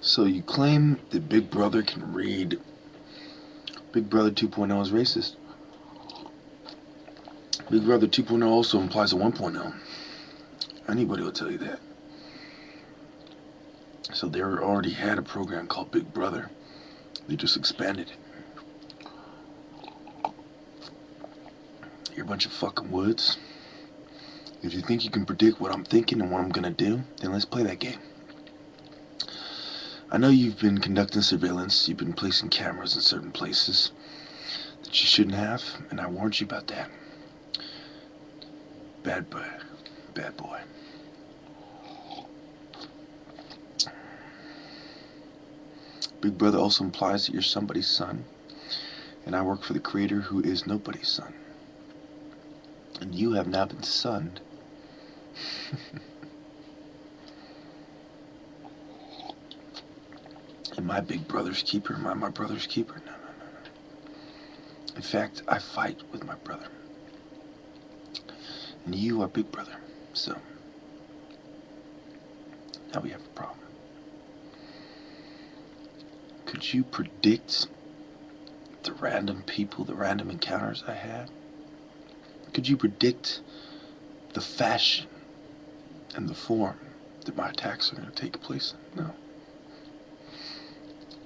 So you claim that Big Brother can read. Big Brother 2.0 is racist. Big Brother 2.0 also implies a 1.0. Anybody will tell you that. So they already had a program called Big Brother. They just expanded it. You're a bunch of fucking woods. If you think you can predict what I'm thinking and what I'm gonna do, then let's play that game. I know you've been conducting surveillance, you've been placing cameras in certain places that you shouldn't have, and I warned you about that. Bad boy. Bad boy. Big Brother also implies that you're somebody's son, and I work for the creator who is nobody's son. And you have now been sunned. Am I Big Brother's keeper? Am I my brother's keeper? No. In fact, I fight with my brother. And you are Big Brother. So, now we have a problem. Could you predict the random people, the random encounters I had? Could you predict the fashion and the form that my attacks are going to take place in? No.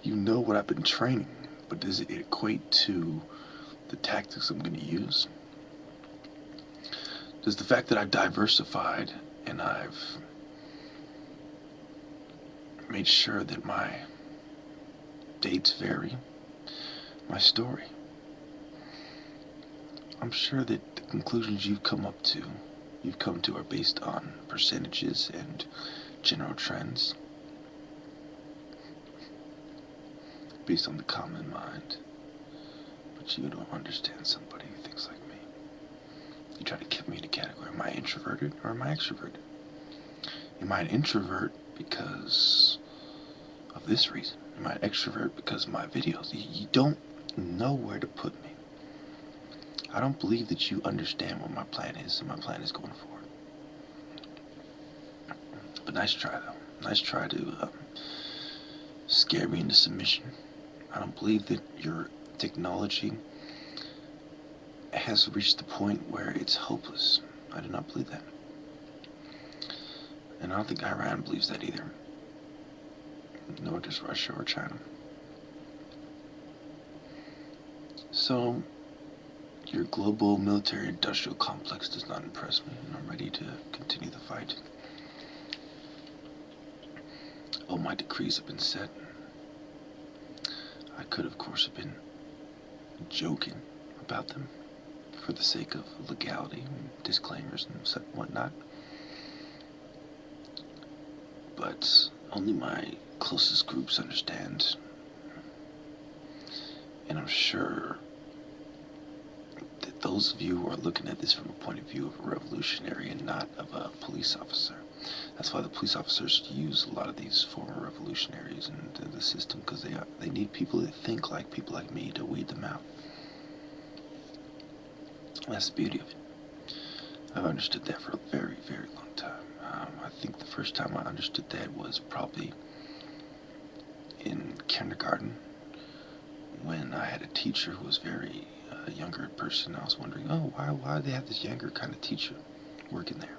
You know what I've been training, but does it equate to the tactics I'm going to use? Does the fact that I've diversified and I've made sure that my dates vary, my story, I'm sure that the conclusions you've come to are based on percentages and general trends, based on the common mind. But you don't understand somebody who thinks like me. You try to keep me in a category. Am I introverted or am I extroverted? Am I an introvert because of this reason? Am I an extrovert because of my videos? You don't know where to put me. I don't believe that you understand what my plan is, and my plan is going forward. But nice try, though. Nice try to scare me into submission. I don't believe that your technology has reached the point where it's hopeless. I do not believe that. And I don't think Iran believes that either. Nor does Russia or China. So, your global military-industrial complex does not impress me, and I'm ready to continue the fight. All my decrees have been set. I could, of course, have been joking about them for the sake of legality and disclaimers and whatnot. But only my closest groups understand. And I'm sure that those of you who are looking at this from a point of view of a revolutionary and not of a police officer. That's why the police officers use a lot of these former revolutionaries in the system, because they need people that think like people like me to weed them out. That's the beauty of it. I've understood that for a very, very long time. I think the first time I understood that was probably in kindergarten, when I had a teacher who was very younger person. I was wondering, oh, why do they have this younger kind of teacher working there?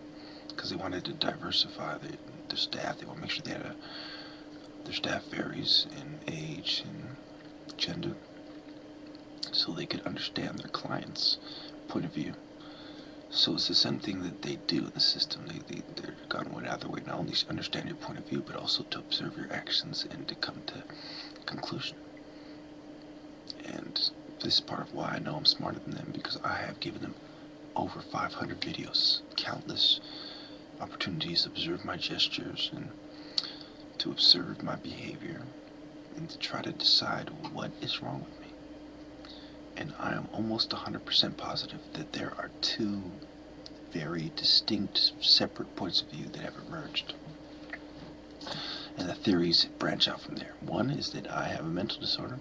Because they wanted to diversify their staff. They want to make sure their staff varies in age and gender, so they could understand their clients' point of view. So it's the same thing that they do in the system. They're going out of their way not only to understand your point of view, but also to observe your actions and to come to a conclusion. And this is part of why I know I'm smarter than them, because I have given them over 500 videos, countless opportunities to observe my gestures and to observe my behavior and to try to decide what is wrong with me. And I am almost 100% positive that there are two very distinct, separate points of view that have emerged. And the theories branch out from there. One is that I have a mental disorder,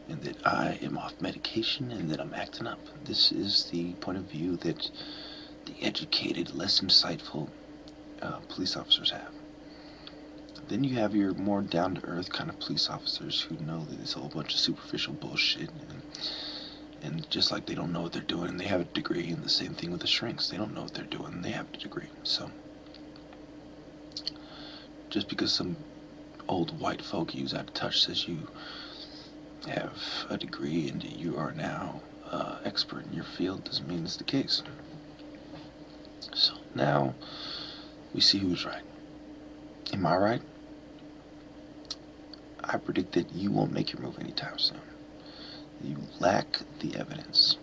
and that I am off medication, and that I'm acting up. This is the point of view that the educated, less insightful police officers have. Then you have your more down-to-earth kind of police officers who know that it's a whole bunch of superficial bullshit, and just like they don't know what they're doing, they have a degree, and the same thing with the shrinks. They don't know what they're doing, and they have a degree. So, just because some old white folk who's out of touch says you have a degree and you are now expert in your field doesn't mean it's the case. So now we see who's right. Am I right? I predict that you won't make your move anytime soon. You lack the evidence.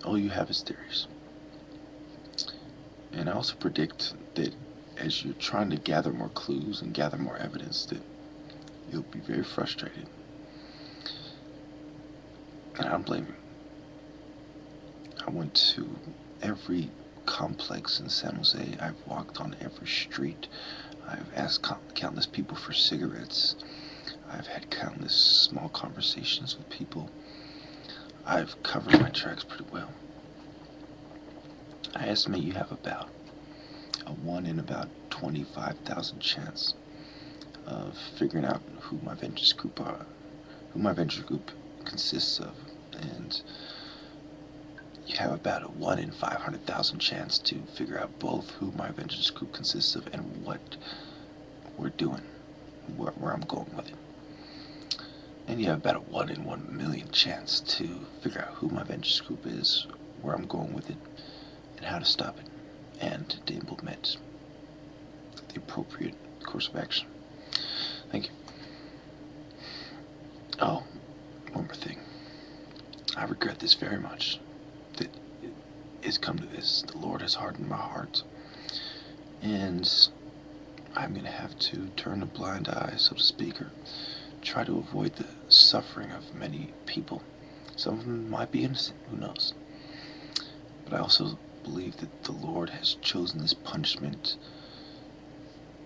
All you have is theories. And I also predict that as you're trying to gather more clues and gather more evidence, that you'll be very frustrated. And I don't blame you. I went to every complex in San Jose. I've walked on every street. I've asked countless people for cigarettes. I've had countless small conversations with people. I've covered my tracks pretty well. I estimate you have about a 1 in about 25,000 chance of figuring out who my venture group consists of, and you have about a 1 in 500,000 chance to figure out both who my venture group consists of and what we're doing, where I'm going with it. And you have about a 1 in 1 million chance to figure out who my venture group is, where I'm going with it, and how to stop it, and to implement the appropriate course of action. Thank you. Oh, one more thing. I regret this very much, that it has come to this. The Lord has hardened my heart, and I'm going to have to turn a blind eye, so to speak, or try to avoid the suffering of many people. Some of them might be innocent, who knows? But I also believe that the Lord has chosen this punishment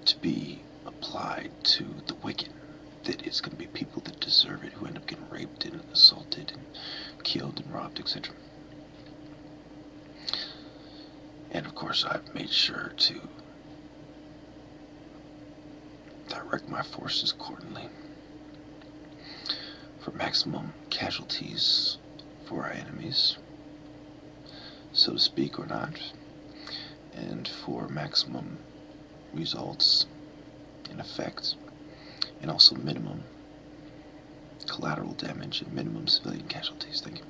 to be applied to the wicked, that it's going to be people that deserve it, who end up getting raped and assaulted and killed and robbed, etc. And of course I've made sure to direct my forces accordingly for maximum casualties for our enemies, so to speak, or not, and for maximum results in effect, and also minimum collateral damage and minimum civilian casualties. Thank you.